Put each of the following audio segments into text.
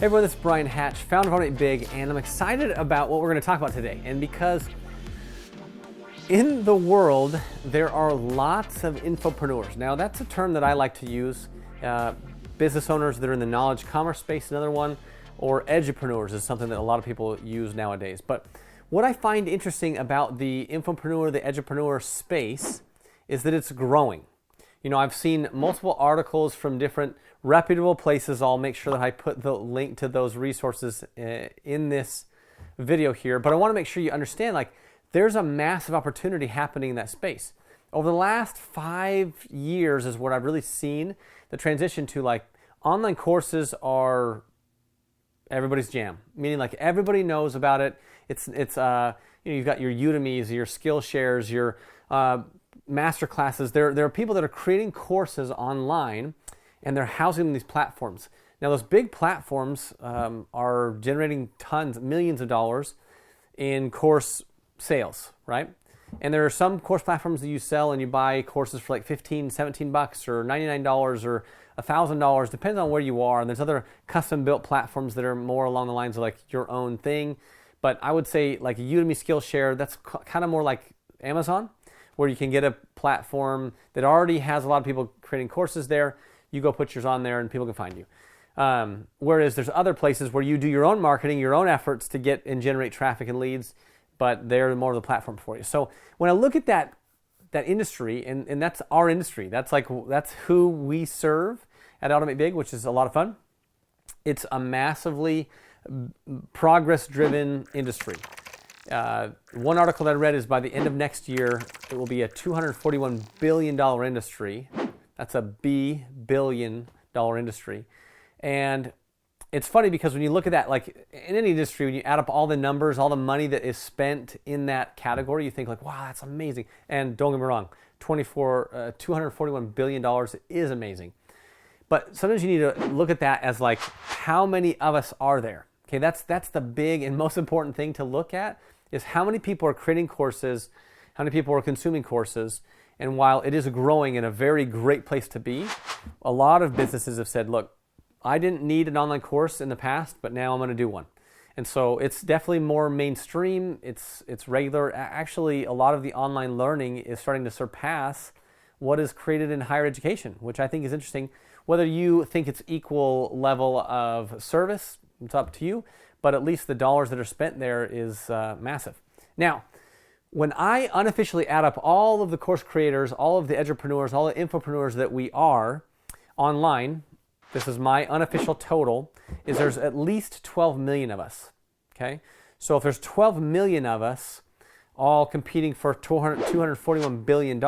Hey everyone, this is Brian Hatch, founder of Oppurtunity Big, and I'm excited about what we're going to talk about today. And because in the world, there are lots of infopreneurs. Now, that's a term that I like to use. Business owners that are in the knowledge commerce space, another one, or edupreneurs is something that a lot of people use nowadays. But what I find interesting about the infopreneur, the edupreneur space is that it's growing. You know, I've seen multiple articles from different reputable places. I'll make sure that I put the link to those resources in this video here. But I want to make sure you understand, like, there's a massive opportunity happening in that space. Over the last 5 years is what I've really seen the transition to, like, online courses are everybody's jam. Meaning, like, everybody knows about it. It's you know, you've got your Udemy's, your Skillshares, your master classes. There are people that are creating courses online and they're housing them in these platforms. Now, those big platforms are generating tons, millions of dollars in course sales, right? And there are some course platforms that you sell and you buy courses for like $15, $17 or $99 or $1,000, depends on where you are. And there's other custom built platforms that are more along the lines of like your own thing. But I would say like Udemy, Skillshare, that's kind of more like Amazon, where you can get a platform that already has a lot of people creating courses there. You go put yours on there and people can find you. Whereas there's other places where you do your own marketing, your own efforts to get and generate traffic and leads, but they're more of the platform for you. So when I look at that industry, and that's our industry, that's who we serve at Oppurtunity Big, which is a lot of fun. It's a massively progress-driven industry. One article that I read is by the end of next year, it will be a $241 billion industry. That's a billion dollar industry. And it's funny because when you look at that, like in any industry, when you add up all the numbers, all the money that is spent in that category, you think like, wow, that's amazing. And don't get me wrong, $241 billion is amazing. But sometimes you need to look at that as like, how many of us are there? Okay, that's the big and most important thing to look at, is how many people are creating courses, how many people are consuming courses. And while it is growing and a very great place to be, a lot of businesses have said, look, I didn't need an online course in the past, but now I'm going to do one. And so it's definitely more mainstream. It's regular. Actually, a lot of the online learning is starting to surpass what is created in higher education, which I think is interesting. Whether you think it's equal level of service, it's up to you, but at least the dollars that are spent there is massive. Now, when I unofficially add up all of the course creators, all of the edupreneurs, all the infopreneurs that we are online, this is my unofficial total, is there's at least 12 million of us, okay? So if there's 12 million of us all competing for $241 billion,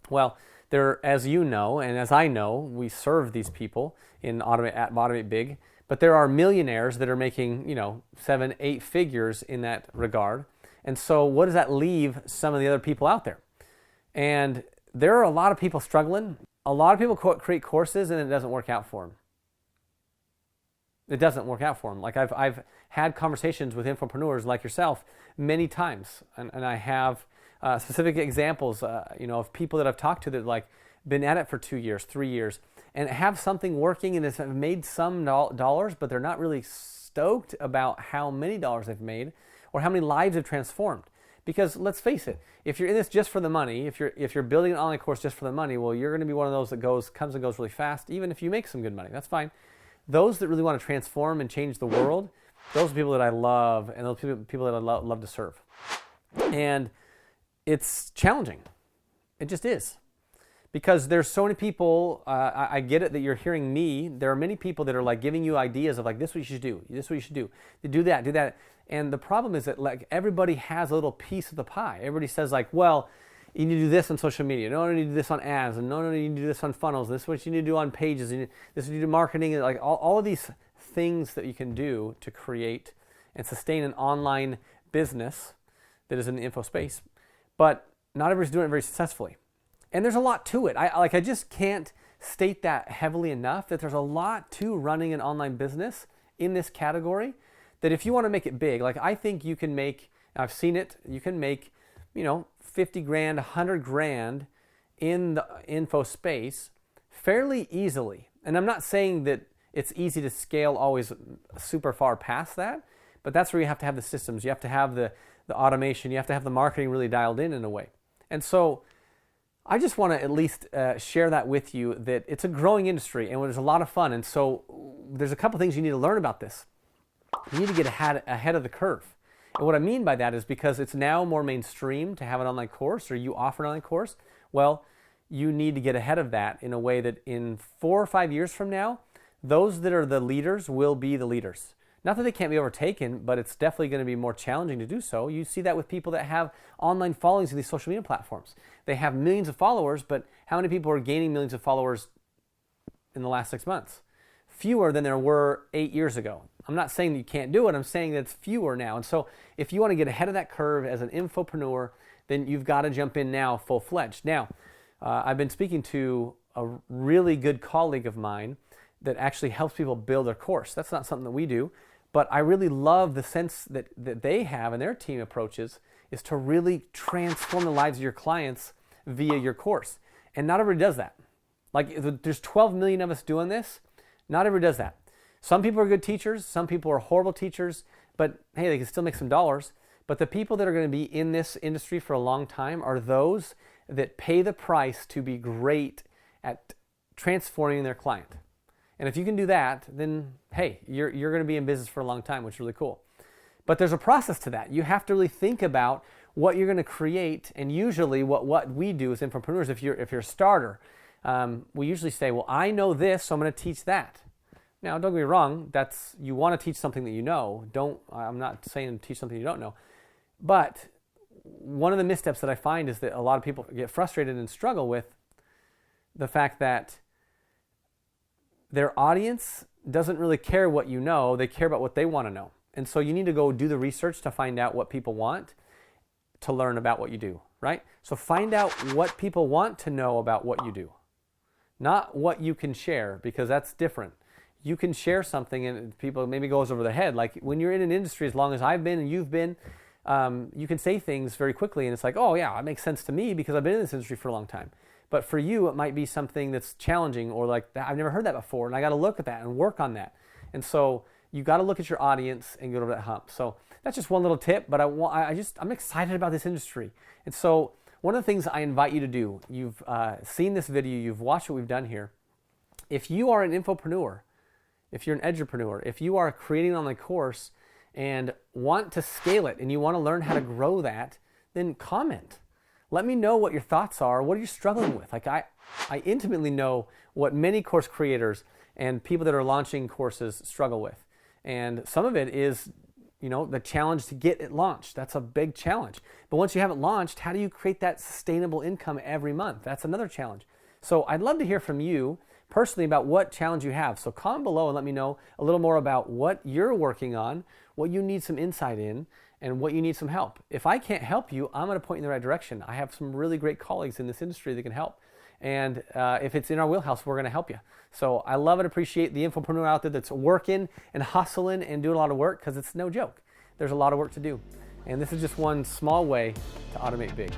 well, there, as you know, and as I know, we serve these people at Oppurtunity Big, but there are millionaires that are making, you know, 7, 8 figures in that regard. And so what does that leave some of the other people out there? And there are a lot of people struggling. A lot of people create courses and it doesn't work out for them. It doesn't work out for them. Like I've had conversations with infopreneurs like yourself many times, and I have specific examples, you know, of people that I've talked to that like been at it for 2 years, 3 years, and have something working and have made some dollars, but they're not really stoked about how many dollars they've made or how many lives have transformed. Because let's face it, if you're in this just for the money, if you're building an online course just for the money, well, you're going to be one of those that comes and goes really fast, even if you make some good money. That's fine. Those that really want to transform and change the world, those are people that I love, and those people that I love to serve. And it's challenging. It just is. Because there's so many people, I get it that you're hearing me. There are many people that are like giving you ideas of like, this is what you should do. This is what you should do. Do that. And the problem is that like everybody has a little piece of the pie. Everybody says like, well, you need to do this on social media. No, you need to do this on ads. And no, you need to do this on funnels. This is what you need to do on pages. This is what you need to do marketing. And like all of these things that you can do to create and sustain an online business that is in the info space. But not everybody's doing it very successfully. And there's a lot to it. I just can't state that heavily enough, that there's a lot to running an online business in this category, that if you want to make it big, like I think you can make, I've seen it, you can make, you know, 50 grand, 100 grand in the info space fairly easily. And I'm not saying that it's easy to scale always super far past that. But that's where you have to have the systems. You have to have the automation. You have to have the marketing really dialed in a way. And so I just want to at least share that with you, that it's a growing industry and there's a lot of fun. And so there's a couple things you need to learn about this. You need to get ahead of the curve. And what I mean by that is because it's now more mainstream to have an online course, or you offer an online course. Well, you need to get ahead of that in a way that in 4 or 5 years from now, those that are the leaders will be the leaders. Not that they can't be overtaken, but it's definitely going to be more challenging to do so. You see that with people that have online followings in these social media platforms. They have millions of followers, but how many people are gaining millions of followers in the last 6 months? Fewer than there were 8 years ago. I'm not saying that you can't do it. I'm saying that it's fewer now. And so if you want to get ahead of that curve as an infopreneur, then you've got to jump in now full-fledged. Now, I've been speaking to a really good colleague of mine that actually helps people build their course. That's not something that we do, but I really love the sense that they have and their team approaches is to really transform the lives of your clients via your course. And not everybody does that. Like, there's 12 million of us doing this. Not everybody does that. Some people are good teachers. Some people are horrible teachers. But hey, they can still make some dollars. But the people that are going to be in this industry for a long time are those that pay the price to be great at transforming their client. And if you can do that, then hey, you're going to be in business for a long time, which is really cool. But there's a process to that. You have to really think about what you're going to create. And usually what we do as infopreneurs, if you're a starter, we usually say, well, I know this, so I'm going to teach that. Now, don't get me wrong, you want to teach something that you know. I'm not saying teach something you don't know. But one of the missteps that I find is that a lot of people get frustrated and struggle with the fact that their audience doesn't really care what you know. They care about what they want to know. And so you need to go do the research to find out what people want to learn about what you do, right? So find out what people want to know about what you do. Not what you can share, because that's different. You can share something and people maybe goes over their head. Like when you're in an industry, as long as I've been and you've been, you can say things very quickly and it's like, oh yeah, it makes sense to me because I've been in this industry for a long time. But for you, it might be something that's challenging or like, I've never heard that before and I got to look at that and work on that. And so you got to look at your audience and get over that hump. So that's just one little tip, but I'm excited about this industry. And so one of the things I invite you to do, you've seen this video, you've watched what we've done here. If you are an infopreneur, if you're an edupreneur, if you are creating an online course and want to scale it and you want to learn how to grow that, then comment. Let me know what your thoughts are. What are you struggling with? Like I intimately know what many course creators and people that are launching courses struggle with. And some of it is, the challenge to get it launched. That's a big challenge. But once you have it launched, how do you create that sustainable income every month? That's another challenge. So I'd love to hear from you personally about what challenge you have. So comment below and let me know a little more about what you're working on, what you need some insight in, and what you need some help. If I can't help you, I'm going to point you in the right direction. I have some really great colleagues in this industry that can help. And if it's in our wheelhouse, we're going to help you. So I love and appreciate the infopreneur out there that's working and hustling and doing a lot of work, because it's no joke. There's a lot of work to do. And this is just one small way to automate big.